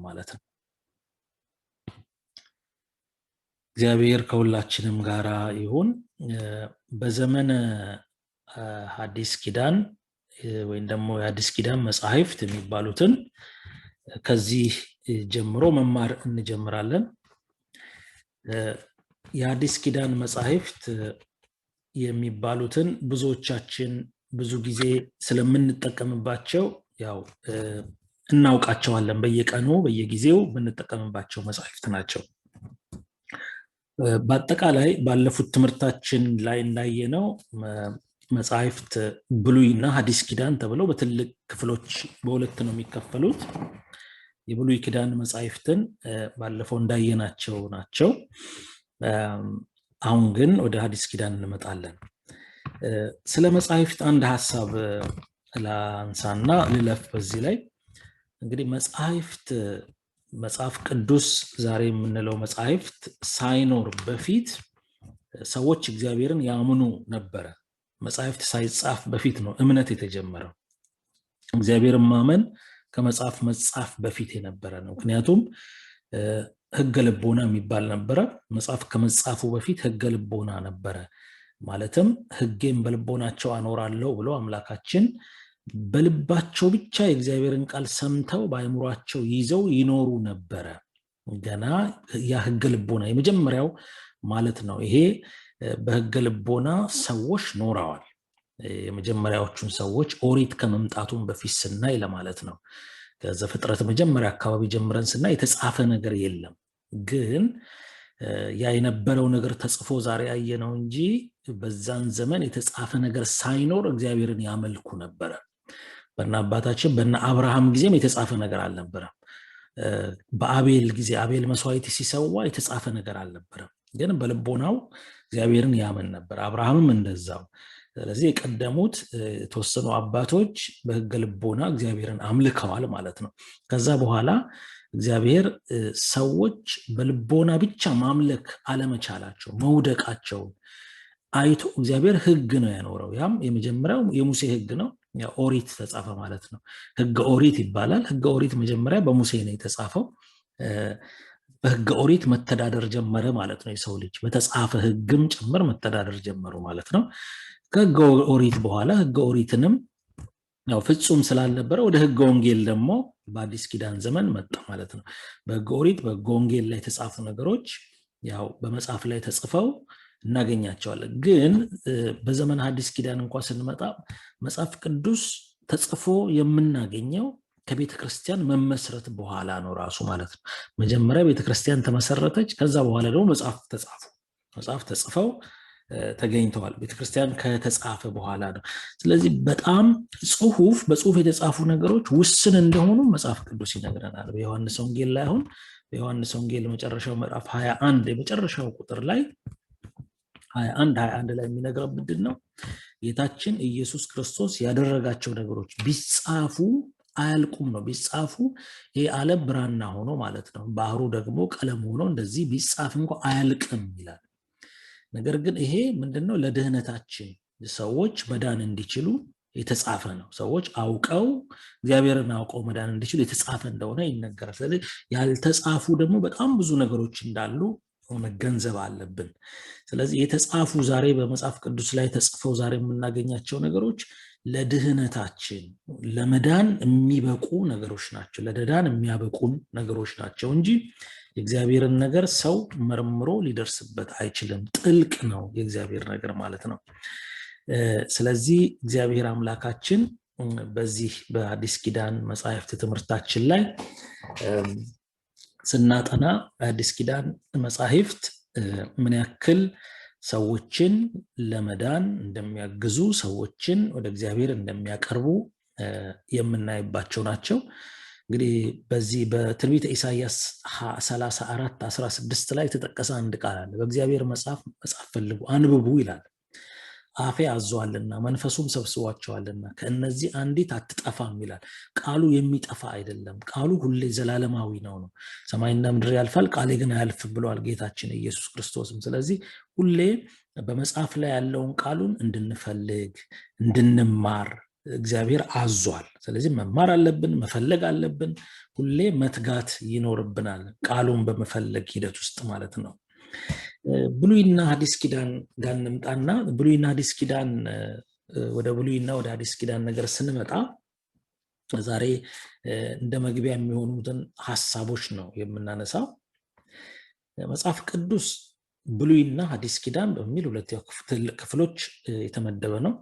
ማለት ነው። እግዚአብሔር ከሁላችንም ጋራ ይሁን። በዘመነ ሐዲስ ኪዳን ወይም ደግሞ የሐዲስ ኪዳን መጻሕፍት የሚባሉትን ከዚህ ጀምሮ መማር እንጀምራለን። የሐዲስ ኪዳን መጻሕፍት የሚባሉትን ብዙዎቻችን ብዙ ጊዜ ስለምንጠቀምባቸው ያው እናውቃቸዋለን። በየቀኑ በየጊዜው የምንጠቀምባቸው መጻሕፍት ናቸው። በአጠቃላይ ባለፉት ትምህርታችን ላይ እንዳየነው መጻሕፍት ብሉይና ሐዲስ ኪዳን ተብለው በትልቅ ክፍሎች በሁለት ነው የሚከፈሉት። የብሉይ ኪዳን መጻሕፍትን ባለፈው እንዳየናቸው ናቸው። አሁን ግን ወደ ሐዲስ ኪዳን እንመጣለን። ስለ መጻሕፍት አንድ ሐሳብ ላንሳና ልለፍ። በዚህ ላይ እንግዲህ መጽሐፍ ቅዱስ ዛሬ የምንለው መጻሕፍት ሳይኖር በፊት ሰዎች እግዚአብሔርን ያምኑ ነበረ። መጻሕፍት ሳይጻፍ በፊት ነው እምነት የተጀመረው። እግዚአብሔርን ማመን ከመጽሐፍ መጻፍ በፊት የነበረ ነው። ምክንያቱም ሕገ ልቦና የሚባል ነበረ። መጽሐፍ ከመጻፉ በፊት ሕገ ልቦና ነበረ። ማለትም ሕጌን በልቦናቸው አኖራለሁ ብሎ አምላካችን በልባቸው ብቻ የእግዚአብሔርን ቃል ሰምተው በአእምሯቸው ይዘው ይኖሩ ነበረ። ገና ያ ሕገ ልቦና የመጀመሪያው ማለት ነው። ይሄ በሕገ ልቦና ሰዎች ኖረዋል። የመጀመሪያዎቹን ሰዎች ኦሪት ከመምጣቱን በፊት ስናይ ለማለት ነው። ከዘፍጥረት መጀመሪያ አካባቢ ጀምረን ስናይ የተጻፈ ነገር የለም። ግን ያ የነበረው ነገር ተጽፎ ዛሬ ያየነው እንጂ በዛን ዘመን የተጻፈ ነገር ሳይኖር እግዚአብሔርን ያመልኩ ነበረ። በእነ አባታችን በእነ አብርሃም ጊዜም የተጻፈ ነገር አልነበረም። በአቤል ጊዜ አቤል መስዋዕት ሲሰዋ የተጻፈ ነገር አልነበረም። ግን በልቦናው እግዚአብሔርን ያምን ነበር። አብርሃምም እንደዛው። ስለዚህ የቀደሙት የተወሰኑ አባቶች በሕገ ልቦና እግዚአብሔርን አምልከዋል ማለት ነው። ከዛ በኋላ እግዚአብሔር ሰዎች በልቦና ብቻ ማምለክ አለመቻላቸው መውደቃቸውን አይቶ እግዚአብሔር ሕግ ነው ያኖረው። ያም የመጀመሪያው የሙሴ ሕግ ነው። ኦሪት ተጻፈ ማለት ነው። ሕገ ኦሪት ይባላል። ሕገ ኦሪት መጀመሪያ በሙሴ ነው የተጻፈው። በሕገ ኦሪት መተዳደር ጀመረ ማለት ነው። የሰው ልጅ በተጻፈ ሕግም ጭምር መተዳደር ጀመሩ ማለት ነው። ከሕገ ኦሪት በኋላ ሕገ ኦሪትንም ያው ፍጹም ስላልነበረ ወደ ሕገ ወንጌል ደግሞ በአዲስ ኪዳን ዘመን መጣ ማለት ነው። በሕገ ኦሪት በሕገ ወንጌል ላይ የተጻፉ ነገሮች ያው በመጽሐፍ ላይ ተጽፈው እናገኛቸዋለን። ግን በዘመን ሐዲስ ኪዳን እንኳን ስንመጣ መጽሐፍ ቅዱስ ተጽፎ የምናገኘው ከቤተ ክርስቲያን መመስረት በኋላ ነው ራሱ ማለት ነው። መጀመሪያ ቤተ ክርስቲያን ተመሰረተች። ከዛ በኋላ ደግሞ መጽሐፍ ተጽፈው ተገኝተዋል። ቤተክርስቲያን ከተጻፈ በኋላ ነው። ስለዚህ በጣም በጽሁፍ የተጻፉ ነገሮች ውስን እንደሆኑ መጽሐፍ ቅዱስ ይነግረናል። በዮሐንስ ወንጌል ላይ አሁን በዮሐንስ ወንጌል መጨረሻው ምዕራፍ 21 የመጨረሻው ቁጥር ላይ 21 ላይ የሚነግረው ምንድን ነው? ጌታችን ኢየሱስ ክርስቶስ ያደረጋቸው ነገሮች ቢጻፉ አያልቁም ነው። ቢጻፉ ይህ ዓለም ብራና ሆኖ ማለት ነው፣ ባህሩ ደግሞ ቀለም ሆኖ እንደዚህ ቢጻፍ እንኳ አያልቅም ይላል። ነገር ግን ይሄ ምንድነው? ለድህነታችን ሰዎች መዳን እንዲችሉ የተጻፈ ነው። ሰዎች አውቀው እግዚአብሔርን አውቀው መዳን እንዲችሉ የተጻፈ እንደሆነ ይነገራል። ስለዚህ ያልተጻፉ ደግሞ በጣም ብዙ ነገሮች እንዳሉ መገንዘብ አለብን። ስለዚህ የተጻፉ ዛሬ በመጽሐፍ ቅዱስ ላይ ተጽፈው ዛሬ የምናገኛቸው ነገሮች ለድህነታችን ለመዳን የሚበቁ ነገሮች ናቸው። ለመዳን የሚያበቁን ነገሮች ናቸው እንጂ የእግዚአብሔርን ነገር ሰው መርምሮ ሊደርስበት አይችልም። ጥልቅ ነው የእግዚአብሔር ነገር ማለት ነው። ስለዚህ እግዚአብሔር አምላካችን በዚህ በአዲስ ኪዳን መጻሕፍት ትምህርታችን ላይ ስናጠና አዲስ ኪዳን መጻሕፍት ምን ያክል ሰዎችን ለመዳን እንደሚያግዙ፣ ሰዎችን ወደ እግዚአብሔር እንደሚያቀርቡ የምናይባቸው ናቸው። እንግዲህ በዚህ በትንቢተ ኢሳይያስ 34:16 ላይ የተጠቀሰ አንድ ቃል አለ። በእግዚአብሔር መጽሐፍ ፈልጉ አንብቡ ይላል። አፌ አዟልና መንፈሱም ሰብስቧቸዋልና ከእነዚህ አንዲት አትጠፋም ይላል። ቃሉ የሚጠፋ አይደለም። ቃሉ ሁሌ ዘላለማዊ ነው። ሰማይና ምድር ያልፋል፣ ቃሌ ግን አያልፍም ብሏል ጌታችን ኢየሱስ ክርስቶስም። ስለዚህ ሁሌ በመጽሐፍ ላይ ያለውን ቃሉን እንድንፈልግ እንድንማር እግዚአብሔር አዟል። ስለዚህ መማር አለብን፣ መፈለግ አለብን፣ ሁሌ መትጋት ይኖርብናል ቃሉን በመፈለግ ሂደት ውስጥ ማለት ነው። ብሉይና ሐዲስ ኪዳን ጋር እንምጣና ብሉይና ሐዲስ ኪዳን ወደ ብሉይና ወደ ሐዲስ ኪዳን ነገር ስንመጣ ዛሬ እንደ መግቢያ የሚሆኑትን ሐሳቦች ነው የምናነሳው። መጽሐፍ ቅዱስ ብሉይና ሐዲስ ኪዳን በሚል ሁለት ክፍሎች የተመደበ ነው።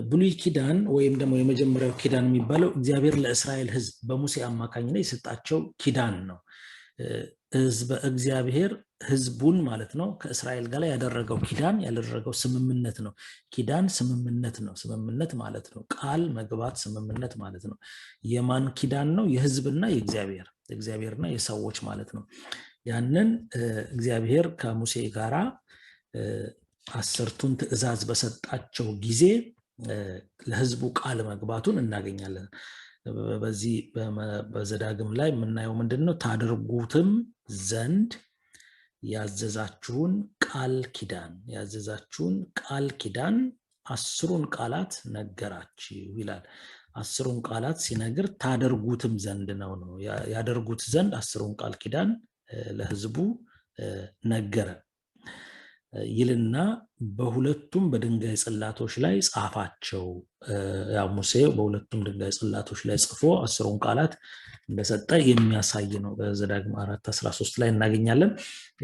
ብሉይ ኪዳን ወይም ደግሞ የመጀመሪያው ኪዳን የሚባለው እግዚአብሔር ለእስራኤል ሕዝብ በሙሴ አማካኝነት የሰጣቸው ኪዳን ነው። ሕዝበ እግዚአብሔር ሕዝቡን ማለት ነው ከእስራኤል ጋር ያደረገው ኪዳን ያደረገው ስምምነት ነው። ኪዳን ስምምነት ነው። ስምምነት ማለት ነው ቃል መግባት ስምምነት ማለት ነው። የማን ኪዳን ነው? የሕዝብና የእግዚአብሔርና የሰዎች ማለት ነው። ያንን እግዚአብሔር ከሙሴ ጋራ 10ቱን ትእዛዝ በሰጣቸው ጊዜ ለሕዝቡ ቃል መግባቱን እናገኛለን። በዚህ በዘዳግም ላይ የምናየው ምንድነው? ታደርጉትም ዘንድ ያዘዛችሁን ቃል ኪዳን 10ሩን ቃላት ነገራችሁ ይላል። 10ሩን ቃላት ሲነግር ታደርጉትም ዘንድ ነው ያደርጉት ዘንድ 10ሩን ቃል ኪዳን ለሕዝቡ ነገረ ይልና በሁለቱም በድንጋይ ጽላቶች ላይ ጻፋቸው። ሙሴ በሁለቱም ድንጋይ ጽላቶች ላይ ጽፎ 10ሩን ቃላት እንደሰጠ የሚያሳይ ነው። በዘዳግም 4:13 ላይ እናገኛለን።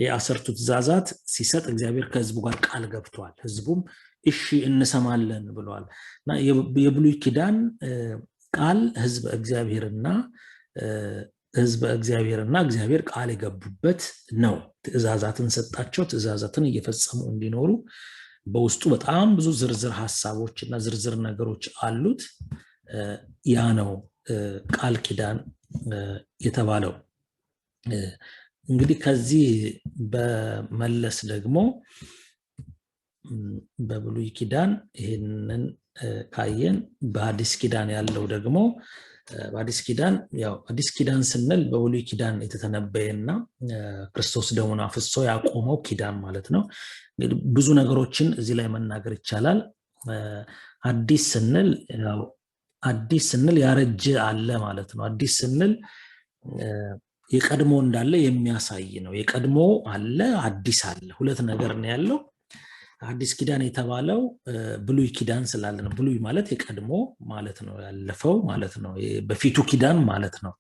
የ10ቱ ትእዛዛት ሲሰጥ እግዚአብሔር ከሕዝቡ ጋር ቃል ገብቷል። ሕዝቡም እሺ እንሰማለን ብለዋል። እና የብሉይ ኪዳን ቃል ሕዝበ እግዚአብሔርና እግዚአብሔር ቃል የገቡበት ነው። ትእዛዛትን ሰጣቸው። ትእዛዛትን እየፈጸሙ እንዲኖሩ በውስጡ በጣም ብዙ ዝርዝር ሀሳቦች እና ዝርዝር ነገሮች አሉት። ያ ነው ቃል ኪዳን የተባለው። እንግዲህ ከዚህ በመለስ ደግሞ በብሉይ ኪዳን ይህንን ካየን በሐዲስ ኪዳን ያለው ደግሞ በአዲስ ኪዳን አዲስ ኪዳን ስንል በብሉይ ኪዳን የተተነበየና ክርስቶስ ደሙን አፍስሶ ያቆመው ኪዳን ማለት ነው። እንግዲህ ብዙ ነገሮችን እዚህ ላይ መናገር ይቻላል። አዲስ ስንል ያረጀ አለ ማለት ነው። አዲስ ስንል የቀድሞ እንዳለ የሚያሳይ ነው። የቀድሞ አለ፣ አዲስ አለ። ሁለት ነገር ነው ያለው። አዲስ ኪዳን የተባለው ብሉይ ኪዳን ስላለ ነው። ብሉይ ማለት የቀድሞ ማለት ነው፣ ያለፈው ማለት ነው፣ በፊቱ ኪዳን ማለት ነው።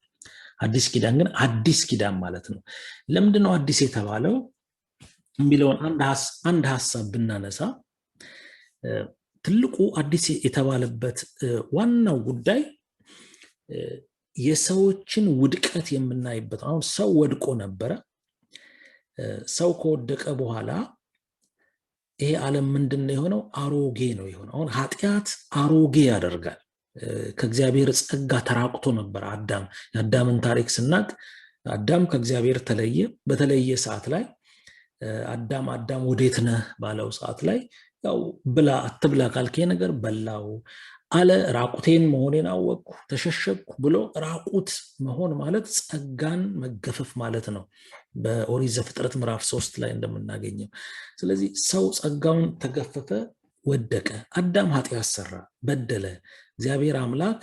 አዲስ ኪዳን ግን አዲስ ኪዳን ማለት ነው። ለምንድን ነው አዲስ የተባለው የሚለውን አንድ ሀሳብ ብናነሳ ትልቁ አዲስ የተባለበት ዋናው ጉዳይ የሰዎችን ውድቀት የምናይበት። አሁን ሰው ወድቆ ነበረ። ሰው ከወደቀ በኋላ ይሄ ዓለም ምንድነው የሆነው? አሮጌ ነው የሆነው። አሁን ኃጢአት አሮጌ ያደርጋል። ከእግዚአብሔር ጸጋ ተራቁቶ ነበር አዳም። የአዳምን ታሪክ ስናቅ አዳም ከእግዚአብሔር ተለየ። በተለየ ሰዓት ላይ አዳም ወዴት ነህ ባለው ሰዓት ላይ ብላ አትብላ ካልከኝ ነገር በላው አለ። ራቁቴን መሆኔን አወቅኩ ተሸሸኩ ብሎ ራቁት መሆን ማለት ጸጋን መገፈፍ ማለት ነው፣ በኦሪት ዘፍጥረት ምዕራፍ 3 ላይ እንደምናገኘው። ስለዚህ ሰው ጸጋውን ተገፈፈ፣ ወደቀ። አዳም ኃጢአት ሰራ፣ በደለ። እግዚአብሔር አምላክ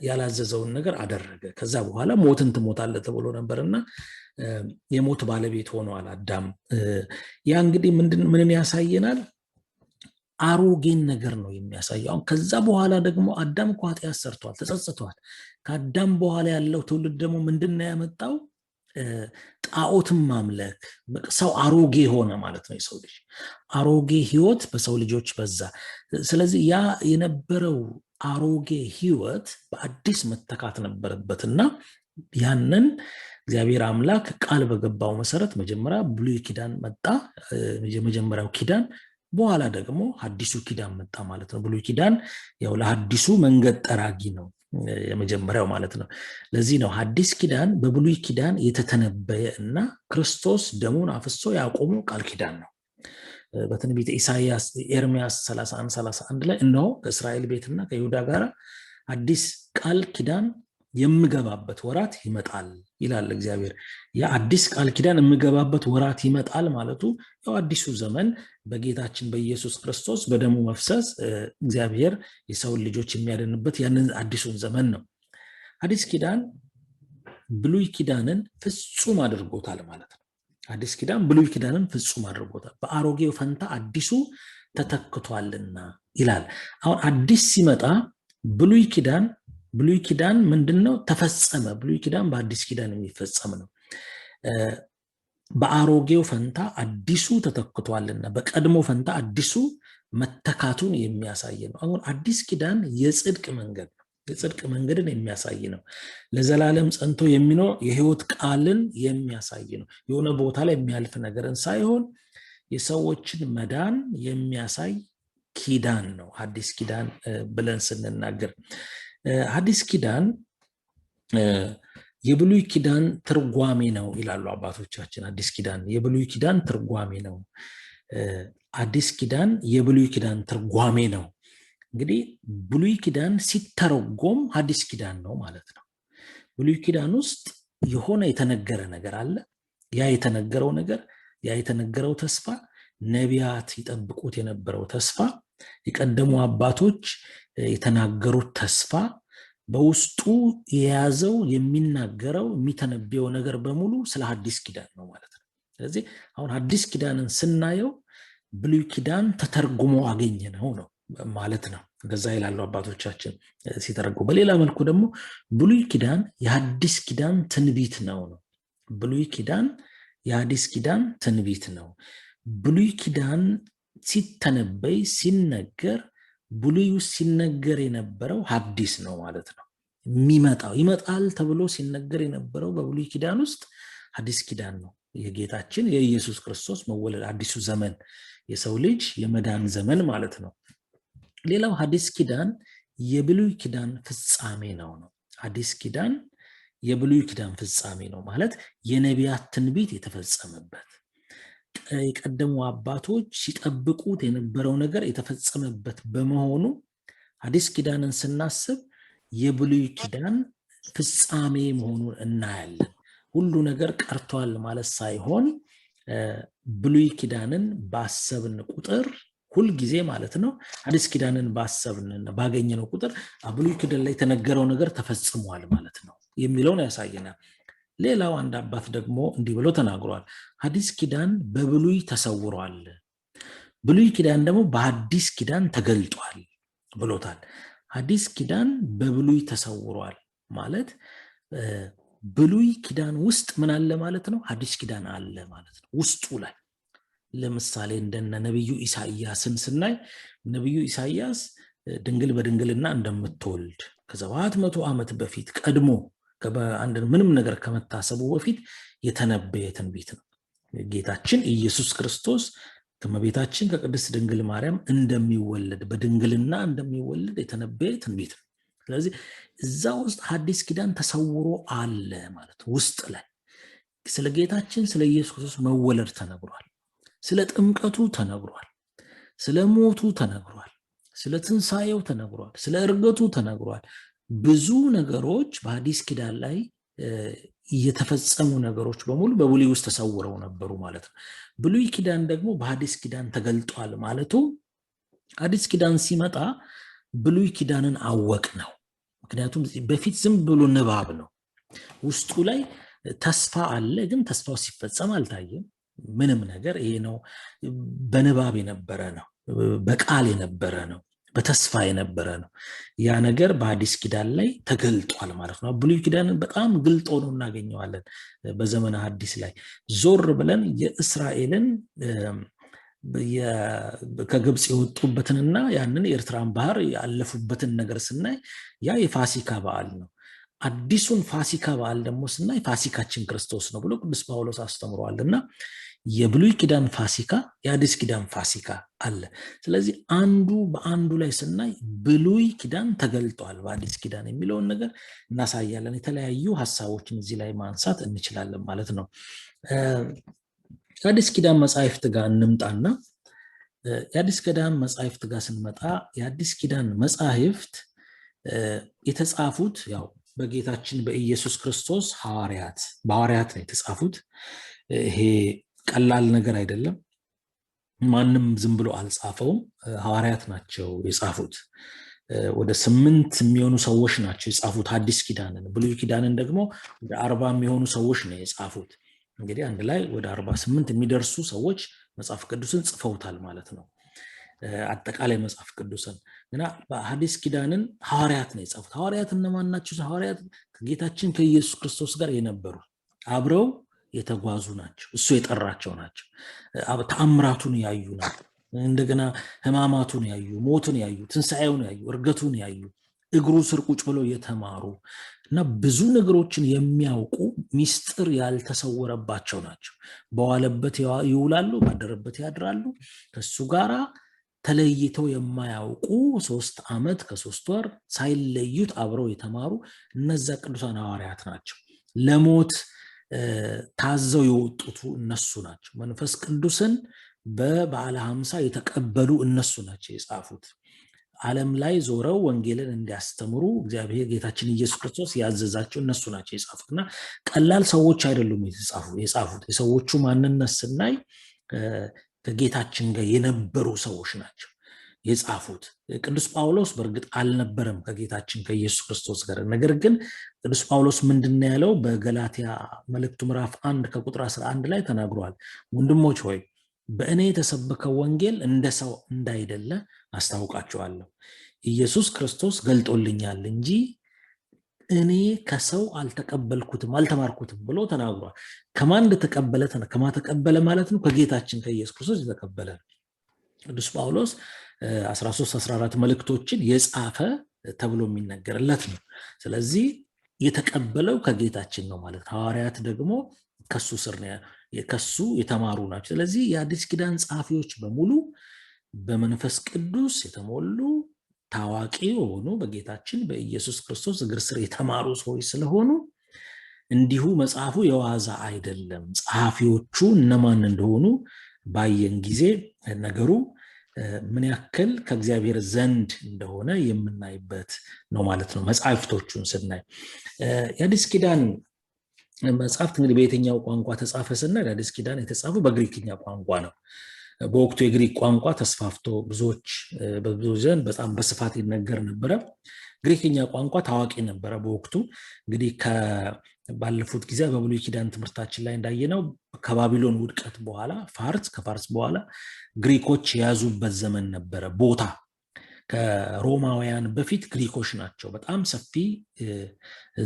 ያላዘዘውን ነገር አደረገ። ከዛ በኋላ ሞትን ትሞታለህ ተብሎ ነበርና የሞት ባለቤት ሆኗል አዳም። ያ እንግዲህ ምንን ያሳየናል? አሮጌን ነገር ነው የሚያሳየው። አሁን ከዛ በኋላ ደግሞ አዳም እኮ ኃጢአት ሰርቷል፣ ተጸጽቷል። ከአዳም በኋላ ያለው ትውልድ ደግሞ ምንድነው ያመጣው? ጣዖትን ማምለክ። ሰው አሮጌ ሆነ ማለት ነው። የሰው ልጅ አሮጌ ህይወት በሰው ልጆች በዛ። ስለዚህ ያ የነበረው አሮጌ ህይወት በአዲስ መተካት ነበረበትና ያንን እግዚአብሔር አምላክ ቃል በገባው መሰረት መጀመሪያ ብሉይ ኪዳን መጣ፣ የመጀመሪያው ኪዳን። በኋላ ደግሞ ሐዲሱ ኪዳን መጣ ማለት ነው። ብሉይ ኪዳን ለሐዲሱ መንገድ ጠራጊ ነው፣ የመጀመሪያው ማለት ነው። ለዚህ ነው ሐዲስ ኪዳን በብሉይ ኪዳን የተተነበየ እና ክርስቶስ ደሙን አፍሶ ያቆመው ቃል ኪዳን ነው። በትንቢተ ኢሳይያስ ኤርምያስ 31:31 ላይ እነሆ ከእስራኤል ቤትና ከይሁዳ ጋር አዲስ ቃል ኪዳን የምገባበት ወራት ይመጣል ይላል እግዚአብሔር። ያ አዲስ ቃል ኪዳን የምገባበት ወራት ይመጣል ማለቱ ያው አዲሱ ዘመን በጌታችን በኢየሱስ ክርስቶስ በደሙ መፍሰስ እግዚአብሔር የሰውን ልጆች የሚያድንበት ያንን አዲሱን ዘመን ነው። አዲስ ኪዳን ብሉይ ኪዳንን ፍጹም አድርጎታል ማለት ነው። አዲስ ኪዳን ብሉይ ኪዳንን ፍጹም አድርጎታል፣ በአሮጌው ፈንታ አዲሱ ተተክቷልና ይላል። አሁን አዲስ ሲመጣ ብሉይ ኪዳን ምንድነው? ተፈጸመ። ብሉይ ኪዳን በአዲስ ኪዳን የሚፈጸም ነው። በአሮጌው ፈንታ አዲሱ ተተክቷልና በቀድሞ ፈንታ አዲሱ መተካቱን የሚያሳይ ነው። አሁን አዲስ ኪዳን የጽድቅ መንገድን የሚያሳይ ነው። ለዘላለም ጸንቶ የሚኖር የሕይወት ቃልን የሚያሳይ ነው። የሆነ ቦታ ላይ የሚያልፍ ነገርን ሳይሆን የሰዎችን መዳን የሚያሳይ ኪዳን ነው አዲስ ኪዳን ብለን ስንናገር። አዲስ ኪዳን የብሉይ ኪዳን ትርጓሜ ነው ይላሉ አባቶቻችን። አዲስ ኪዳን የብሉይ ኪዳን ትርጓሜ ነው። አዲስ ኪዳን የብሉይ ኪዳን ትርጓሜ ነው። እንግዲህ ብሉይ ኪዳን ሲተረጎም አዲስ ኪዳን ነው ማለት ነው። ብሉይ ኪዳን ውስጥ የሆነ የተነገረ ነገር አለ። ያ የተነገረው ተስፋ፣ ነቢያት ይጠብቁት የነበረው ተስፋ፣ የቀደሙ አባቶች የተናገሩት ተስፋ በውስጡ የያዘው የሚናገረው የሚተነበየው ነገር በሙሉ ስለ አዲስ ኪዳን ነው ማለት ነው። ስለዚህ አሁን አዲስ ኪዳንን ስናየው ብሉይ ኪዳን ተተርጉሞ አገኘ ነው ማለት ነው። እንደዛ ይላሉ አባቶቻችን ሲተረጉሙ። በሌላ መልኩ ደግሞ ብሉይ ኪዳን የአዲስ ኪዳን ትንቢት ነው። ብሉይ ኪዳን የአዲስ ኪዳን ትንቢት ነው። ብሉይ ኪዳን ሲተነበይ ሲነገር ብሉይ ውስጥ ሲነገር የነበረው ሐዲስ ነው ማለት ነው። ይመጣል ተብሎ ሲነገር የነበረው በብሉይ ኪዳን ውስጥ አዲስ ኪዳን ነው። የጌታችን የኢየሱስ ክርስቶስ መወለድ፣ አዲሱ ዘመን፣ የሰው ልጅ የመዳን ዘመን ማለት ነው። ሌላው አዲስ ኪዳን የብሉይ ኪዳን ፍጻሜ ነው። አዲስ ኪዳን የብሉይ ኪዳን ፍጻሜ ነው ማለት የነቢያት ትንቢት የተፈጸመበት፣ የቀደሙ አባቶች ሲጠብቁት የነበረው ነገር የተፈጸመበት በመሆኑ አዲስ ኪዳንን ስናስብ የብሉይ ኪዳን ፍጻሜ መሆኑን እናያለን። ሁሉ ነገር ቀርቷል ማለት ሳይሆን ብሉይ ኪዳንን ባሰብን ቁጥር ሁልጊዜ ማለት ነው አዲስ ኪዳንን ባገኘነው ቁጥር ብሉይ ኪዳን ላይ የተነገረው ነገር ተፈጽሟል ማለት ነው የሚለውን ያሳየናል። ሌላው አንድ አባት ደግሞ እንዲህ ብሎ ተናግሯል። አዲስ ኪዳን በብሉይ ተሰውሯል፣ ብሉይ ኪዳን ደግሞ በአዲስ ኪዳን ተገልጧል ብሎታል። አዲስ ኪዳን በብሉይ ተሰውሯል ማለት ብሉይ ኪዳን ውስጥ ምን አለ ማለት ነው? አዲስ ኪዳን አለ ማለት ነው ውስጡ ላይ። ለምሳሌ እንደነ ነብዩ ኢሳይያስን ስናይ ነብዩ ኢሳይያስ ድንግል በድንግልና እንደምትወልድ ከ700 ዓመት በፊት ቀድሞ ምንም ነገር ከመታሰቡ በፊት የተነበየ ትንቢት ነው። ጌታችን ኢየሱስ ክርስቶስ ከመቤታችን ከቅድስት ድንግል ማርያም እንደሚወለድ በድንግልና እንደሚወለድ የተነበየ ትንቢት ነው። ስለዚህ እዛ ውስጥ አዲስ ኪዳን ተሰውሮ አለ ማለት ውስጥ ላይ ስለ ጌታችን ስለ ኢየሱስ ክርስቶስ መወለድ ተነግሯል፣ ስለ ጥምቀቱ ተነግሯል፣ ስለ ሞቱ ተነግሯል፣ ስለ ትንሣኤው ተነግሯል፣ ስለ እርገቱ ተነግሯል። ብዙ ነገሮች በአዲስ ኪዳን ላይ የተፈጸሙ ነገሮች በሙሉ በብሉይ ውስጥ ተሰውረው ነበሩ ማለት ነው። ብሉይ ኪዳን ደግሞ በአዲስ ኪዳን ተገልጧል ማለቱ አዲስ ኪዳን ሲመጣ ብሉይ ኪዳንን አወቅ ነው። ምክንያቱም በፊት ዝም ብሎ ንባብ ነው። ውስጡ ላይ ተስፋ አለ፣ ግን ተስፋው ሲፈጸም አልታየም። ምንም ነገር ይሄ ነው በንባብ የነበረ ነው፣ በቃል የነበረ ነው፣ በተስፋ የነበረ ነው። ያ ነገር በአዲስ ኪዳን ላይ ተገልጧል ማለት ነው። ብሉይ ኪዳንን በጣም ግልጥ ሆኖ እናገኘዋለን። በዘመነ ሐዲስ ላይ ዞር ብለን የእስራኤልን ከግብፅ የወጡበትንና ያንን የኤርትራን ባህር ያለፉበትን ነገር ስናይ ያ የፋሲካ በዓል ነው። አዲሱን ፋሲካ በዓል ደግሞ ስናይ ፋሲካችን ክርስቶስ ነው ብሎ ቅዱስ ጳውሎስ አስተምሯልና የብሉይ ኪዳን ፋሲካ የአዲስ ኪዳን ፋሲካ አለ። ስለዚህ አንዱ በአንዱ ላይ ስናይ ብሉይ ኪዳን ተገልጧል በአዲስ ኪዳን የሚለውን ነገር እናሳያለን። የተለያዩ ሀሳቦችን እዚህ ላይ ማንሳት እንችላለን ማለት ነው። ከአዲስ ኪዳን መጻሕፍት ጋር እንምጣና የአዲስ ኪዳን መጻሕፍት ጋር ስንመጣ የአዲስ ኪዳን መጻሕፍት የተጻፉት ያው በጌታችን በኢየሱስ ክርስቶስ በሐዋርያት ነው የተጻፉት። ይሄ ቀላል ነገር አይደለም። ማንም ዝም ብሎ አልጻፈውም። ሐዋርያት ናቸው የጻፉት። ወደ 8 የሚሆኑ ሰዎች ናቸው የጻፉት አዲስ ኪዳንን። ብሉይ ኪዳንን ደግሞ ወደ 40 የሚሆኑ ሰዎች ነው የጻፉት። እንግዲህ አንድ ላይ ወደ 48 የሚደርሱ ሰዎች መጽሐፍ ቅዱስን ጽፈውታል ማለት ነው። አጠቃላይ መጽሐፍ ቅዱስን እና በአዲስ ኪዳንን ሐዋርያት ነው የጻፉት። ሐዋርያት እነማን ናቸው? ሐዋርያት ከጌታችን ከኢየሱስ ክርስቶስ ጋር የነበሩ አብረው የተጓዙ ናቸው። እሱ የጠራቸው ናቸው። ተአምራቱን ያዩ ናቸው። እንደገና ሕማማቱን ያዩ፣ ሞትን ያዩ፣ ትንሣኤውን ያዩ፣ እርገቱን ያዩ፣ እግሩ ስር ቁጭ ብለው የተማሩ እና ብዙ ነገሮችን የሚያውቁ ሚስጥር ያልተሰወረባቸው ናቸው። በዋለበት ይውላሉ፣ ባደረበት ያድራሉ። ከሱ ጋራ ተለይተው የማያውቁ 3 ዓመት ከ3 ወር ሳይለዩት አብረው የተማሩ እነዛ ቅዱሳን ሐዋርያት ናቸው። ለሞት ታዘው የወጡት እነሱ ናቸው። መንፈስ ቅዱስን በበዓለ ሃምሳ የተቀበሉ እነሱ ናቸው የጻፉት። ዓለም ላይ ዞረው ወንጌልን እንዲያስተምሩ እግዚአብሔር ጌታችን ኢየሱስ ክርስቶስ ያዘዛቸው እነሱ ናቸው የጻፉት እና ቀላል ሰዎች አይደሉም የጻፉት። የሰዎቹ ማንነት ስናይ ከጌታችን ጋር የነበሩ ሰዎች ናቸው የጻፉት። ቅዱስ ጳውሎስ በእርግጥ አልነበረም ከጌታችን ከኢየሱስ ክርስቶስ ጋር። ነገር ግን ቅዱስ ጳውሎስ ምንድን ያለው በገላትያ መልእክቱ ምዕራፍ 1 ከቁጥር 11 ላይ ተናግሯል። ወንድሞች ሆይ በእኔ የተሰበከው ወንጌል እንደ ሰው እንዳይደለ አስታውቃችኋለሁ። ኢየሱስ ክርስቶስ ገልጦልኛል እንጂ እኔ ከሰው አልተቀበልኩትም አልተማርኩትም ብሎ ተናግሯል። ከማን እንደተቀበለ ከማተቀበለ ማለት ነው ከጌታችን ከኢየሱስ ክርስቶስ የተቀበለ። ቅዱስ ጳውሎስ 13-14 መልእክቶችን የጻፈ ተብሎ የሚነገርለት ነው። ስለዚህ የተቀበለው ከጌታችን ነው ማለት። ሐዋርያት ደግሞ ከሱ ስር ነው፣ ከሱ የተማሩ ናቸው። ስለዚህ የአዲስ ኪዳን ጸሐፊዎች በሙሉ በመንፈስ ቅዱስ የተሞሉ ታዋቂ የሆኑ በጌታችን በኢየሱስ ክርስቶስ እግር ስር የተማሩ ሰዎች ስለሆኑ እንዲሁ መጽሐፉ የዋዛ አይደለም። ጸሐፊዎቹ እነማን እንደሆኑ ባየን ጊዜ ነገሩ ምን ያክል ከእግዚአብሔር ዘንድ እንደሆነ የምናይበት ነው ማለት ነው። መጽሐፍቶቹን ስናይ የአዲስ ኪዳን መጽሐፍት እንግዲህ በየትኛው ቋንቋ ተጻፈ ስናይ የአዲስ ኪዳን የተጻፉ በግሪክኛ ቋንቋ ነው። በወቅቱ የግሪክ ቋንቋ ተስፋፍቶ በብዙ ዘንድ በጣም በስፋት ይነገር ነበረ። ግሪክኛ ቋንቋ ታዋቂ ነበረ በወቅቱ። እንግዲህ ባለፉት ጊዜ በብሉይ ኪዳን ትምህርታችን ላይ እንዳየነው ከባቢሎን ውድቀት በኋላ ከፋርስ በኋላ ግሪኮች የያዙበት ዘመን ነበረ ቦታ። ከሮማውያን በፊት ግሪኮች ናቸው በጣም ሰፊ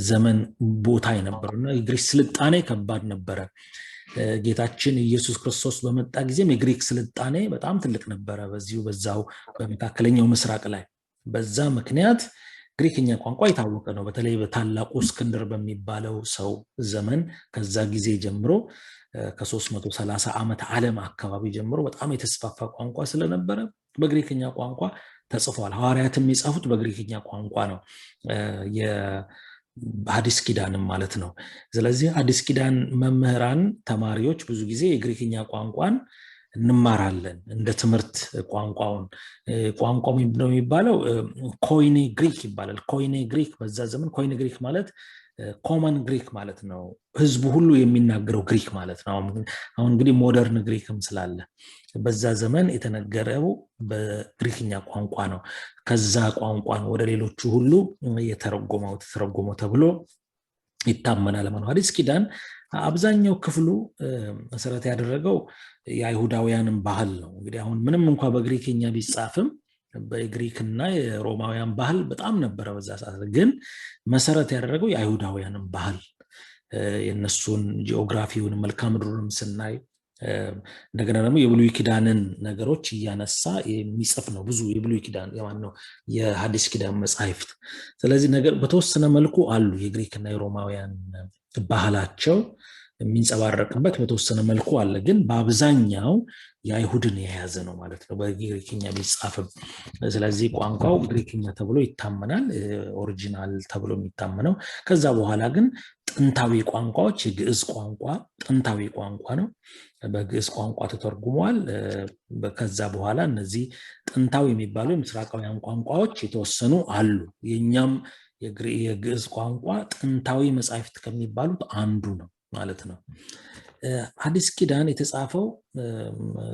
ዘመን ቦታ የነበሩና የግሪክ ስልጣኔ ከባድ ነበረ። ጌታችን ኢየሱስ ክርስቶስ በመጣ ጊዜም የግሪክ ስልጣኔ በጣም ትልቅ ነበረ በዛው በመካከለኛው ምስራቅ ላይ። በዛ ምክንያት ግሪክኛ ቋንቋ የታወቀ ነው። በተለይ በታላቁ እስክንድር በሚባለው ሰው ዘመን ከዛ ጊዜ ጀምሮ ከ330 ዓመት ዓለም አካባቢ ጀምሮ በጣም የተስፋፋ ቋንቋ ስለነበረ በግሪክኛ ቋንቋ ተጽፏል። ሐዋርያትም የጻፉት በግሪክኛ ቋንቋ ነው፣ የአዲስ ኪዳንም ማለት ነው። ስለዚህ አዲስ ኪዳን መምህራን፣ ተማሪዎች ብዙ ጊዜ የግሪክኛ ቋንቋን እንማራለን እንደ ትምህርት። ቋንቋው ነው የሚባለው ኮይኔ ግሪክ ይባላል። ኮይኔ ግሪክ በዛ ዘመን ኮይኔ ግሪክ ማለት ኮመን ግሪክ ማለት ነው፣ ህዝቡ ሁሉ የሚናገረው ግሪክ ማለት ነው። አሁን እንግዲህ ሞደርን ግሪክም ስላለ በዛ ዘመን የተነገረው በግሪክኛ ቋንቋ ነው። ከዛ ቋንቋን ወደ ሌሎቹ ሁሉ የተረጎመው ተብሎ ይታመናል ማለት ነው። አዲስ ኪዳን አብዛኛው ክፍሉ መሰረት ያደረገው የአይሁዳውያንን ባህል ነው። እንግዲህ አሁን ምንም እንኳ በግሪክኛ ቢጻፍም በግሪክና የሮማውያን ባህል በጣም ነበረ በዛ ሰዓት። ግን መሰረት ያደረገው የአይሁዳውያንን ባህል፣ የነሱን ጂኦግራፊውን መልክዓ ምድሩንም ስናይ እንደገና ደግሞ የብሉይ ኪዳንን ነገሮች እያነሳ የሚጽፍ ነው። ብዙ የብሉይ ኪዳን ነው የሐዲስ ኪዳን መጻሕፍት። ስለዚህ ነገር በተወሰነ መልኩ አሉ የግሪክና የሮማውያን ባህላቸው የሚንጸባረቅበት በተወሰነ መልኩ አለ፣ ግን በአብዛኛው የአይሁድን የያዘ ነው ማለት ነው በግሪክኛ ቢጻፍም። ስለዚህ ቋንቋው ግሪክኛ ተብሎ ይታመናል፣ ኦሪጂናል ተብሎ የሚታመነው። ከዛ በኋላ ግን ጥንታዊ ቋንቋዎች የግዕዝ ቋንቋ ጥንታዊ ቋንቋ ነው፣ በግዕዝ ቋንቋ ተተርጉሟል። ከዛ በኋላ እነዚህ ጥንታዊ የሚባሉ የምስራቃውያን ቋንቋዎች የተወሰኑ አሉ። የኛም የግዕዝ ቋንቋ ጥንታዊ መጻሕፍት ከሚባሉት አንዱ ነው ማለት ነው። ሐዲስ ኪዳን የተጻፈው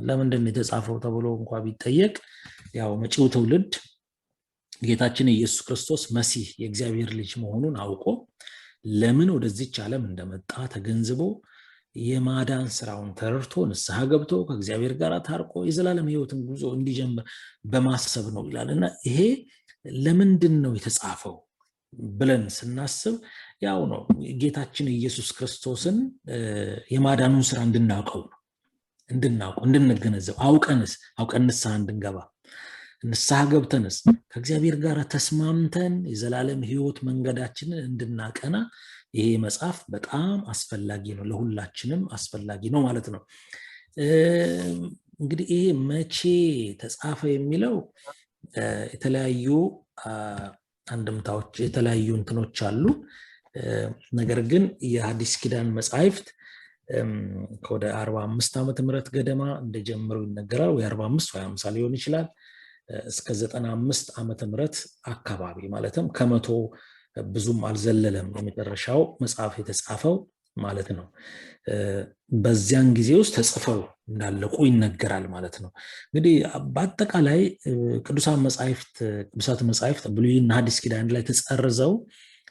ለምንድን ነው የተጻፈው ተብሎ እንኳ ቢጠየቅ ያው መጪው ትውልድ ጌታችን ኢየሱስ ክርስቶስ መሲህ የእግዚአብሔር ልጅ መሆኑን አውቆ ለምን ወደዚች ዓለም እንደመጣ ተገንዝቦ የማዳን ስራውን ተረድቶ ንስሐ ገብቶ ከእግዚአብሔር ጋር ታርቆ የዘላለም ሕይወትን ጉዞ እንዲጀምር በማሰብ ነው ይላል። እና ይሄ ለምንድን ነው የተጻፈው ብለን ስናስብ ያው ነው ጌታችን ኢየሱስ ክርስቶስን የማዳኑን ስራ እንድናውቀው ነው፣ እንድንገነዘብ፣ አውቀን ንስሐ እንድንገባ፣ ንስሐ ገብተንስ ከእግዚአብሔር ጋር ተስማምተን የዘላለም ሕይወት መንገዳችንን እንድናቀና ይሄ መጽሐፍ በጣም አስፈላጊ ነው፣ ለሁላችንም አስፈላጊ ነው ማለት ነው። እንግዲህ ይሄ መቼ ተጻፈ የሚለው የተለያዩ አንድምታዎች የተለያዩ እንትኖች አሉ። ነገር ግን የሐዲስ ኪዳን መጻሕፍት ከወደ 45 ዓመተ ምህረት ገደማ እንደጀመሩ ይነገራል። ወይ 45 ወይ 50 ሊሆን ይችላል እስከ 95 ዓመተ ምህረት አካባቢ ማለትም ከመቶ ብዙም አልዘለለም የመጨረሻው መጽሐፍ የተጻፈው ማለት ነው። በዚያን ጊዜ ውስጥ ተጽፈው እንዳለቁ ይነገራል ማለት ነው። እንግዲህ በአጠቃላይ ቅዱሳት መጻሕፍት ብሉይና ሐዲስ ኪዳን ላይ ተጸርዘው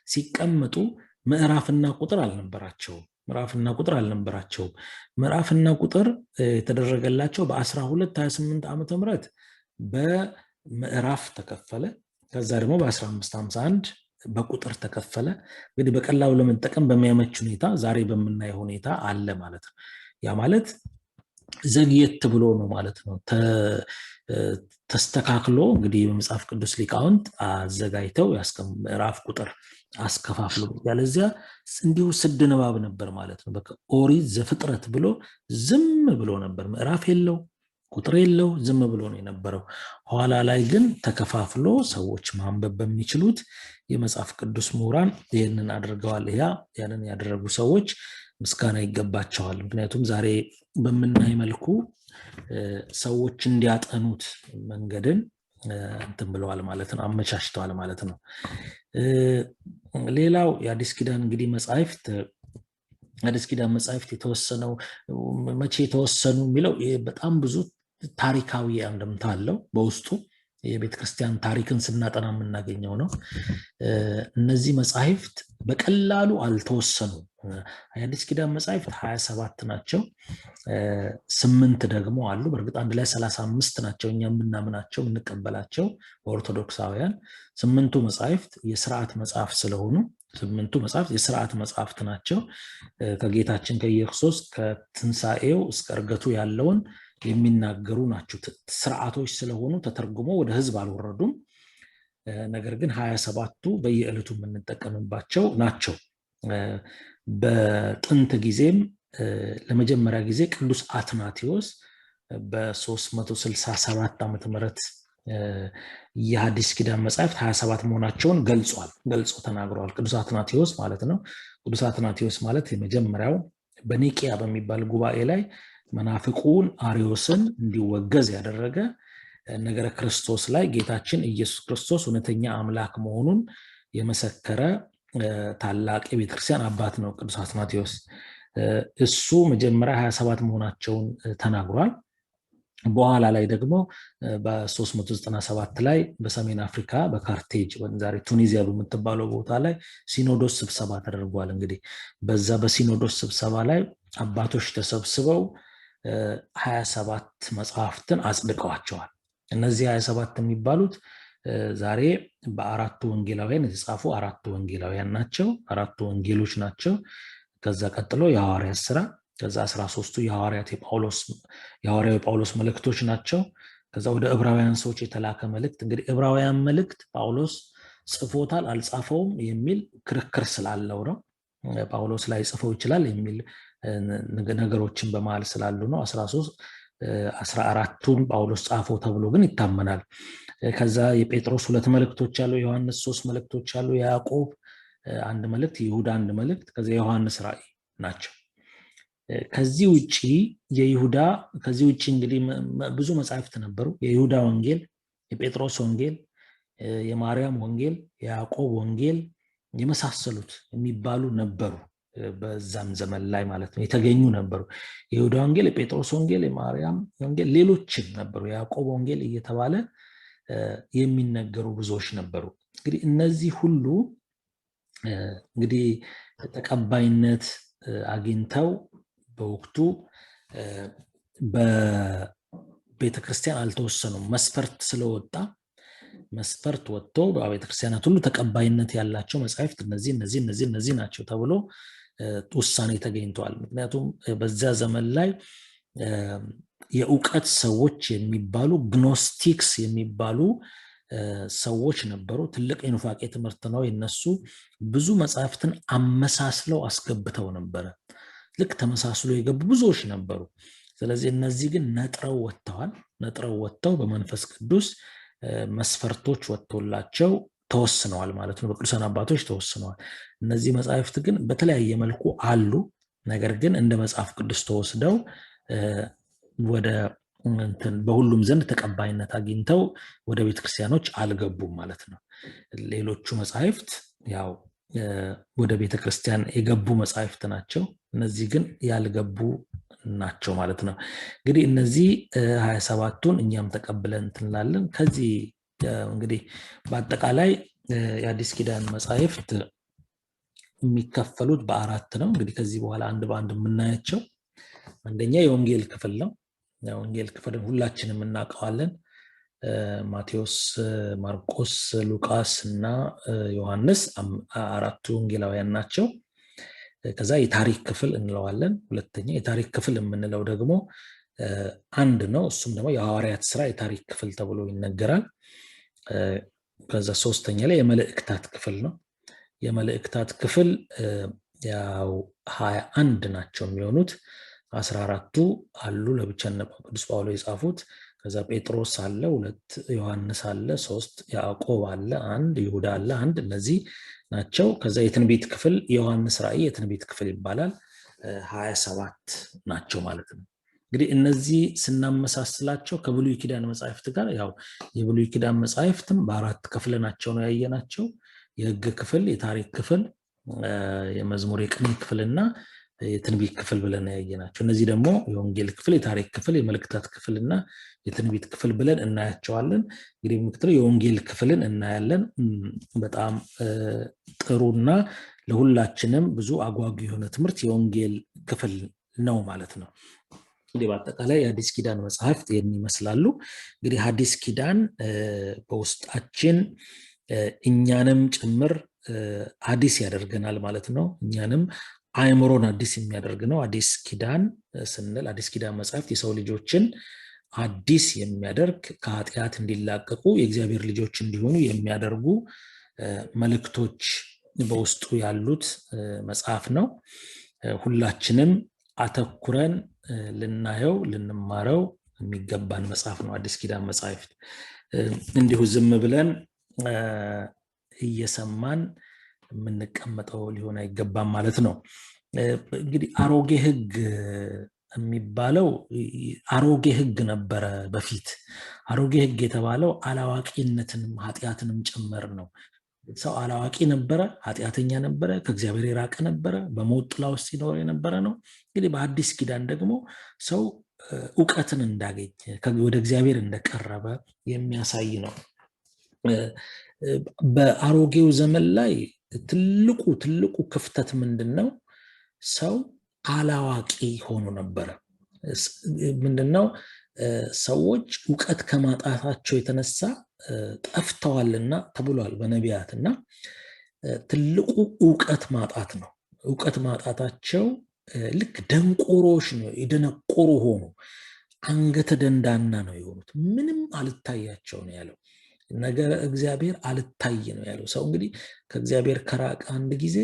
ሲቀመጡ ምዕራፍና ቁጥር አልነበራቸውም። ምዕራፍና ቁጥር የተደረገላቸው በ1228 ዓመተ ምህረት በምዕራፍ ተከፈለ። ከዛ ደግሞ በ1551 በቁጥር ተከፈለ። እንግዲህ በቀላሉ ለመጠቀም በሚያመች ሁኔታ ዛሬ በምናየው ሁኔታ አለ ማለት ነው። ያ ማለት ዘግየት ብሎ ነው ማለት ነው ተስተካክሎ እንግዲህ በመጽሐፍ ቅዱስ ሊቃውንት አዘጋጅተው ምዕራፍ ቁጥር አስከፋፍሎ፣ ያለዚያ እንዲሁ ስድ ንባብ ነበር ማለት ነው። በቃ ኦሪት ዘፍጥረት ብሎ ዝም ብሎ ነበር፣ ምዕራፍ የለው ቁጥር የለው፣ ዝም ብሎ ነው የነበረው። ኋላ ላይ ግን ተከፋፍሎ ሰዎች ማንበብ በሚችሉት የመጽሐፍ ቅዱስ ምሁራን ይህንን አድርገዋል። ያንን ያደረጉ ሰዎች ምስጋና ይገባቸዋል። ምክንያቱም ዛሬ በምናይ መልኩ ሰዎች እንዲያጠኑት መንገድን እንትን ብለዋል ማለት ነው፣ አመቻችተዋል ማለት ነው። ሌላው የአዲስ ኪዳን እንግዲህ አዲስ ኪዳን መጻሕፍት የተወሰነው መቼ የተወሰኑ የሚለው በጣም ብዙ ታሪካዊ አንድምታ አለው በውስጡ። የቤተክርስቲያን ታሪክን ስናጠና የምናገኘው ነው። እነዚህ መጻሕፍት በቀላሉ አልተወሰኑም። የአዲስ ኪዳን መጻሕፍት 27 ናቸው፣ 8 ደግሞ አሉ። በእርግጥ አንድ ላይ 35 ናቸው እኛ የምናምናቸው የምንቀበላቸው በኦርቶዶክሳውያን። 8ቱ መጻሕፍት የስርዓት መጽሐፍ ስለሆኑ 8ቱ መጽሐፍት የስርዓት መጽሐፍት ናቸው። ከጌታችን ከኢየሱስ ከትንሣኤው እስከ ዕርገቱ ያለውን የሚናገሩ ናቸው። ስርዓቶች ስለሆኑ ተተርጉሞ ወደ ሕዝብ አልወረዱም። ነገር ግን 27ቱ በየዕለቱ የምንጠቀምባቸው ናቸው። በጥንት ጊዜም ለመጀመሪያ ጊዜ ቅዱስ አትናቴዎስ በ367 ዓመተ ምህረት የሐዲስ ኪዳን መጻሕፍት 27 መሆናቸውን ገልጾ ተናግረዋል። ቅዱስ አትናቴዎስ ማለት ነው። ቅዱስ አትናቴዎስ ማለት የመጀመሪያው በኒቂያ በሚባል ጉባኤ ላይ መናፍቁን አርዮስን እንዲወገዝ ያደረገ ነገረ ክርስቶስ ላይ ጌታችን ኢየሱስ ክርስቶስ እውነተኛ አምላክ መሆኑን የመሰከረ ታላቅ የቤተክርስቲያን አባት ነው ቅዱስ አትናቴዎስ። እሱ መጀመሪያ 27 መሆናቸውን ተናግሯል። በኋላ ላይ ደግሞ በ397 ላይ በሰሜን አፍሪካ በካርቴጅ ዛሬ ቱኒዚያ በምትባለው ቦታ ላይ ሲኖዶስ ስብሰባ ተደርጓል። እንግዲህ በዛ በሲኖዶስ ስብሰባ ላይ አባቶች ተሰብስበው 27 መጽሐፍትን አጽድቀዋቸዋል። እነዚህ 27 የሚባሉት ዛሬ በአራቱ ወንጌላውያን የተጻፉ አራቱ ወንጌላውያን ናቸው፣ አራቱ ወንጌሎች ናቸው። ከዛ ቀጥሎ የሐዋርያት ሥራ፣ ከዛ 13ቱ የሐዋርያው ጳውሎስ መልእክቶች ናቸው። ከዛ ወደ ዕብራውያን ሰዎች የተላከ መልእክት። እንግዲህ ዕብራውያን መልእክት ጳውሎስ ጽፎታል አልጻፈውም የሚል ክርክር ስላለው ነው። ጳውሎስ ላይ ጽፈው ይችላል የሚል ነገሮችን በመሃል ስላሉ ነው። 14ቱን ጳውሎስ ጻፈው ተብሎ ግን ይታመናል። ከዛ የጴጥሮስ 2 መልእክቶች አሉ፣ የዮሐንስ 3 መልእክቶች አሉ፣ የያዕቆብ 1 መልእክት፣ የይሁዳ 1 መልእክት፣ ከዛ የዮሐንስ ራእይ ናቸው። ከዚህ ውጪ እንግዲህ ብዙ መጻሕፍት ነበሩ። የይሁዳ ወንጌል፣ የጴጥሮስ ወንጌል፣ የማርያም ወንጌል፣ የያዕቆብ ወንጌል የመሳሰሉት የሚባሉ ነበሩ። በዛም ዘመን ላይ ማለት ነው የተገኙ ነበሩ። የይሁዳ ወንጌል፣ የጴጥሮስ ወንጌል፣ የማርያም ወንጌል፣ ሌሎችም ነበሩ። የያዕቆብ ወንጌል እየተባለ የሚነገሩ ብዙዎች ነበሩ። እንግዲህ እነዚህ ሁሉ እንግዲህ ተቀባይነት አግኝተው በወቅቱ በቤተክርስቲያን አልተወሰኑም። መስፈርት ወጥቶ በቤተክርስቲያናት ሁሉ ተቀባይነት ያላቸው መጻሕፍት እነዚህ ናቸው ተብሎ ውሳኔ ተገኝተዋል። ምክንያቱም በዚያ ዘመን ላይ የእውቀት ሰዎች የሚባሉ ግኖስቲክስ የሚባሉ ሰዎች ነበሩ። ትልቅ የኑፋቄ ትምህርት ነው የነሱ። ብዙ መጽሐፍትን አመሳስለው አስገብተው ነበረ። ልክ ተመሳስሎ የገቡ ብዙዎች ነበሩ። ስለዚህ እነዚህ ግን ነጥረው ወጥተው በመንፈስ ቅዱስ መስፈርቶች ወጥቶላቸው ተወስነዋል ማለት ነው። በቅዱሳን አባቶች ተወስነዋል። እነዚህ መጽሐፍት ግን በተለያየ መልኩ አሉ። ነገር ግን እንደ መጽሐፍ ቅዱስ ተወስደው በሁሉም ዘንድ ተቀባይነት አግኝተው ወደ ቤተክርስቲያኖች አልገቡም ማለት ነው። ሌሎቹ መጽሐፍት ያው ወደ ቤተክርስቲያን የገቡ መጽሐፍት ናቸው። እነዚህ ግን ያልገቡ ናቸው ማለት ነው። እንግዲህ እነዚህ 27ቱን እኛም ተቀብለን እንላለን። ከዚህ እንግዲህ በአጠቃላይ የአዲስ ኪዳን መጽሐፍት የሚከፈሉት በ4 ነው። እንግዲህ ከዚህ በኋላ አንድ በአንድ የምናያቸው አንደኛ የወንጌል ክፍል ነው። የወንጌል ክፍልን ሁላችንም እናውቀዋለን። ማቴዎስ፣ ማርቆስ፣ ሉቃስ እና ዮሐንስ 4ቱ ወንጌላውያን ናቸው። ከዛ የታሪክ ክፍል እንለዋለን። ሁለተኛ የታሪክ ክፍል የምንለው ደግሞ አንድ ነው። እሱም ደግሞ የሐዋርያት ስራ የታሪክ ክፍል ተብሎ ይነገራል። ከዛ ሶስተኛ ላይ የመልእክታት ክፍል ነው። የመልእክታት ክፍል ያው 21 ናቸው የሚሆኑት። 14ቱ አሉ ለብቻ ቅዱስ ጳውሎስ የጻፉት። ከዛ ጴጥሮስ አለ፣ 2 ዮሐንስ አለ፣ 3 ያዕቆብ አለ፣ 1 ይሁዳ አለ፣ 1 እነዚህ ናቸው። ከዛ የትንቢት ክፍል የዮሐንስ ራእይ የትንቢት ክፍል ይባላል። 27 ናቸው ማለት ነው። እንግዲህ እነዚህ ስናመሳስላቸው ከብሉይ ኪዳን መጻሕፍት ጋር ያው የብሉይ ኪዳን መጻሕፍትም በ4 ከፍለናቸው ነው ያየናቸው። የሕግ ክፍል፣ የታሪክ ክፍል፣ የመዝሙር የቅኔ ክፍልና የትንቢት ክፍል ብለን ያየናቸው። እነዚህ ደግሞ የወንጌል ክፍል፣ የታሪክ ክፍል፣ የመልእክታት ክፍልና የትንቢት ክፍል ብለን እናያቸዋለን። እንግዲህ ምክትል የወንጌል ክፍልን እናያለን። በጣም ጥሩና ለሁላችንም ብዙ አጓጊ የሆነ ትምህርት የወንጌል ክፍል ነው ማለት ነው። እንግዲህ በአጠቃላይ የአዲስ ኪዳን መጽሐፍት ይመስላሉ። እንግዲህ አዲስ ኪዳን በውስጣችን እኛንም ጭምር አዲስ ያደርገናል ማለት ነው። እኛንም አእምሮን አዲስ የሚያደርግ ነው። አዲስ ኪዳን ስንል አዲስ ኪዳን መጽሐፍት የሰው ልጆችን አዲስ የሚያደርግ ከኃጢአት እንዲላቀቁ የእግዚአብሔር ልጆች እንዲሆኑ የሚያደርጉ መልእክቶች በውስጡ ያሉት መጽሐፍ ነው። ሁላችንም አተኩረን ልናየው ልንማረው የሚገባን መጽሐፍ ነው አዲስ ኪዳን መጽሐፍት። እንዲሁ ዝም ብለን እየሰማን የምንቀመጠው ሊሆን አይገባም ማለት ነው። እንግዲህ አሮጌ ሕግ የሚባለው አሮጌ ሕግ ነበረ በፊት። አሮጌ ሕግ የተባለው አላዋቂነትንም ኃጢአትንም ጭምር ነው። ሰው አላዋቂ ነበረ፣ ኃጢአተኛ ነበረ፣ ከእግዚአብሔር የራቀ ነበረ፣ በሞት ጥላ ውስጥ ሲኖር የነበረ ነው። እንግዲህ በአዲስ ኪዳን ደግሞ ሰው እውቀትን እንዳገኘ ወደ እግዚአብሔር እንደቀረበ የሚያሳይ ነው። በአሮጌው ዘመን ላይ ትልቁ ክፍተት ምንድን ነው? ሰው አላዋቂ ሆኖ ነበረ። ምንድነው? ሰዎች እውቀት ከማጣታቸው የተነሳ ጠፍተዋልና ተብሏል በነቢያት። እና ትልቁ እውቀት ማጣት ነው። እውቀት ማጣታቸው ልክ ደንቆሮች ነው፣ የደነቆሩ ሆኑ፣ አንገተ ደንዳና ነው የሆኑት። ምንም አልታያቸው ነው ያለው። ነገረ እግዚአብሔር አልታይ ነው ያለው። ሰው እንግዲህ ከእግዚአብሔር ከራቀ አንድ ጊዜ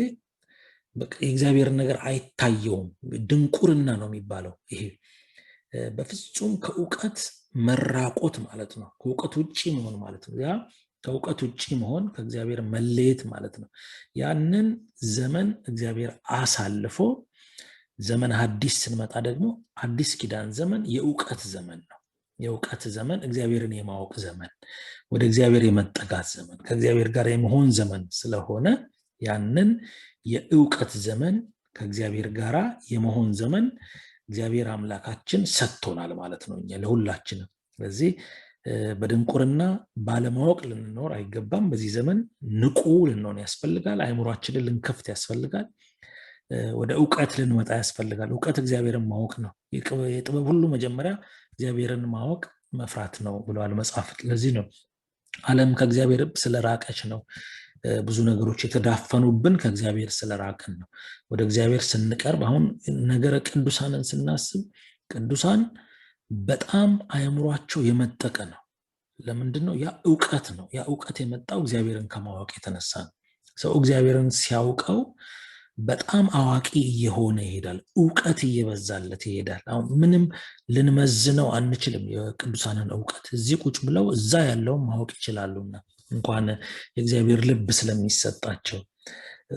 በቃ የእግዚአብሔር ነገር አይታየውም። ድንቁርና ነው የሚባለው ይሄ። በፍጹም ከእውቀት መራቆት ማለት ነው። ከእውቀት ውጪ መሆን ማለት ነው። ያ ከእውቀት ውጪ መሆን ከእግዚአብሔር መለየት ማለት ነው። ያንን ዘመን እግዚአብሔር አሳልፎ ዘመን ሐዲስ ስንመጣ ደግሞ አዲስ ኪዳን ዘመን የእውቀት ዘመን ነው። የእውቀት ዘመን እግዚአብሔርን የማወቅ ዘመን፣ ወደ እግዚአብሔር የመጠጋት ዘመን፣ ከእግዚአብሔር ጋር የመሆን ዘመን ስለሆነ ያንን የእውቀት ዘመን ከእግዚአብሔር ጋር የመሆን ዘመን እግዚአብሔር አምላካችን ሰጥቶናል ማለት ነው እኛ ለሁላችንም። ስለዚህ በድንቁርና ባለማወቅ ልንኖር አይገባም። በዚህ ዘመን ንቁ ልንሆን ያስፈልጋል። አእምሯችንን ልንከፍት ያስፈልጋል። ወደ እውቀት ልንመጣ ያስፈልጋል። እውቀት እግዚአብሔርን ማወቅ ነው። የጥበብ ሁሉ መጀመሪያ እግዚአብሔርን ማወቅ መፍራት ነው ብለዋል መጽሐፍ። ለዚህ ነው ዓለም ከእግዚአብሔር ስለራቀች ነው ብዙ ነገሮች የተዳፈኑብን፣ ከእግዚአብሔር ስለራቅን ነው። ወደ እግዚአብሔር ስንቀርብ አሁን ነገረ ቅዱሳንን ስናስብ ቅዱሳን በጣም አእምሯቸው የመጠቀ ነው። ለምንድን ነው? ያ እውቀት ነው። ያ እውቀት የመጣው እግዚአብሔርን ከማወቅ የተነሳ ነው። ሰው እግዚአብሔርን ሲያውቀው በጣም አዋቂ እየሆነ ይሄዳል። እውቀት እየበዛለት ይሄዳል። አሁን ምንም ልንመዝነው አንችልም የቅዱሳንን እውቀት። እዚህ ቁጭ ብለው እዛ ያለውን ማወቅ ይችላሉና እንኳን የእግዚአብሔር ልብ ስለሚሰጣቸው።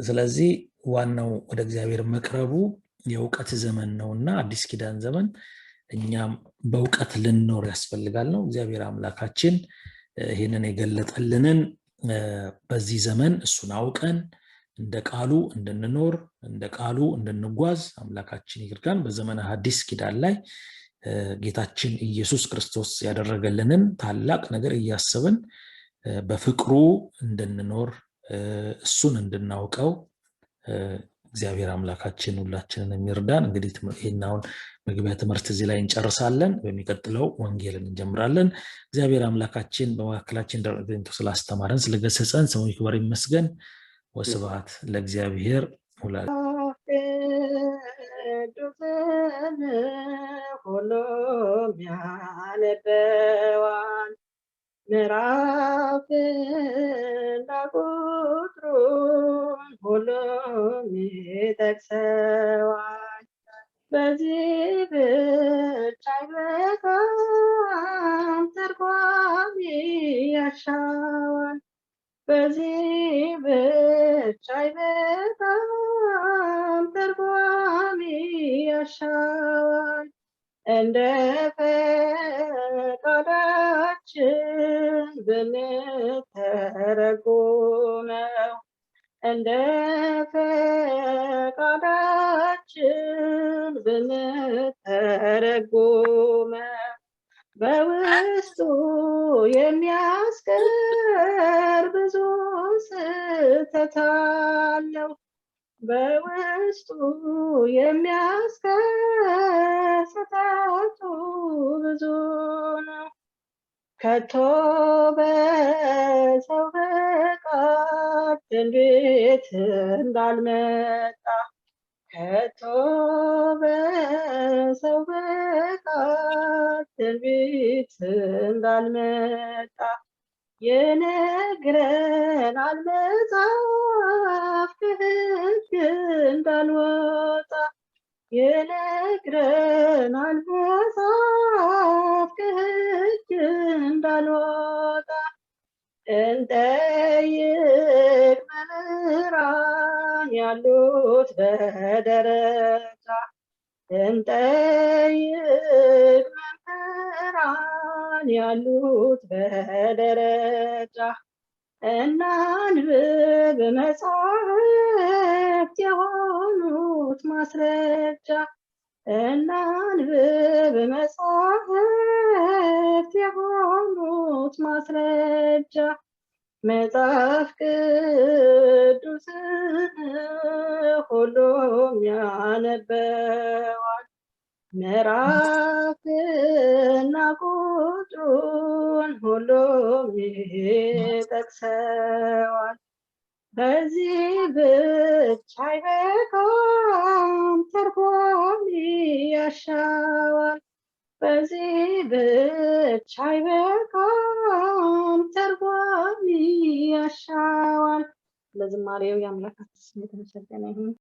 ስለዚህ ዋናው ወደ እግዚአብሔር መቅረቡ የእውቀት ዘመን ነውና አዲስ ኪዳን ዘመን እኛም በእውቀት ልንኖር ያስፈልጋል ነው። እግዚአብሔር አምላካችን ይህንን የገለጠልንን በዚህ ዘመን እሱን አውቀን እንደ ቃሉ እንድንኖር እንደ ቃሉ እንድንጓዝ አምላካችን ይርዳን። በዘመነ ሐዲስ ኪዳን ላይ ጌታችን ኢየሱስ ክርስቶስ ያደረገልንን ታላቅ ነገር እያሰብን በፍቅሩ እንድንኖር እሱን እንድናውቀው እግዚአብሔር አምላካችን ሁላችንን የሚርዳን። እንግዲህ ይህን አሁን መግቢያ ትምህርት እዚህ ላይ እንጨርሳለን። በሚቀጥለው ወንጌልን እንጀምራለን። እግዚአብሔር አምላካችን በመካከላችን ተገኝቶ ስላስተማረን ስለገሰጸን ስሙ ይክበር ይመስገን። ወስብሐት ለእግዚአብሔር ወለወላዲቱ ሁሉም ያነበዋል ምዕራፍና ቁጥሩን ሁሉም ይጠቅሰዋል። በዚህ ብቻ አይበቃም ተርጓሚ ያሻዋል። በዚህ ብቻ አይበቃም ተርጓሚ ያሻዋል። እንደ ፈቃዳችን ብንተረጉመው እንደ ፈቃዳችን ብንተረጉመው በውስጡ የሚያስቀር ብዙ ስህተት አለው። በውስጡ የሚያስቀር ስህተቱ ብዙ ነው። ከቶ በሰው ፈቃድ ትንቢት እንዳልመጣ ከቶ በሰው ፈቃድ ትንቢት እንዳልመጣ ይነግረናል መጽሐፍ ከሕግ እንዳልወጣ ይነግረናል መጽሐፍ ከሕግ እንዳልወጣ። እንጠይቅ መምህራን ያሉት በደረጃ እንጠይቅ መምህራን ያሉት በደረጃ እናንብብ መጻሕፍት የሆኑት ማስረጃ እናንብብ መጻሕፍት የሆኑት ማስረጃ። መጽሐፍ ቅዱስን ሁሉም ያነበዋል ምዕራፍና ቁጥሩን ሁሉም ይጠቅሰዋል። በዚህ ብቻ አይበቃም ተርጓሚ ያሻዋል። በዚህ ብቻ አይበቃም ተርጓሚ ያሻዋል። ለዝማሬው የአምላካችን ስም የተመሰገነ ይሁን።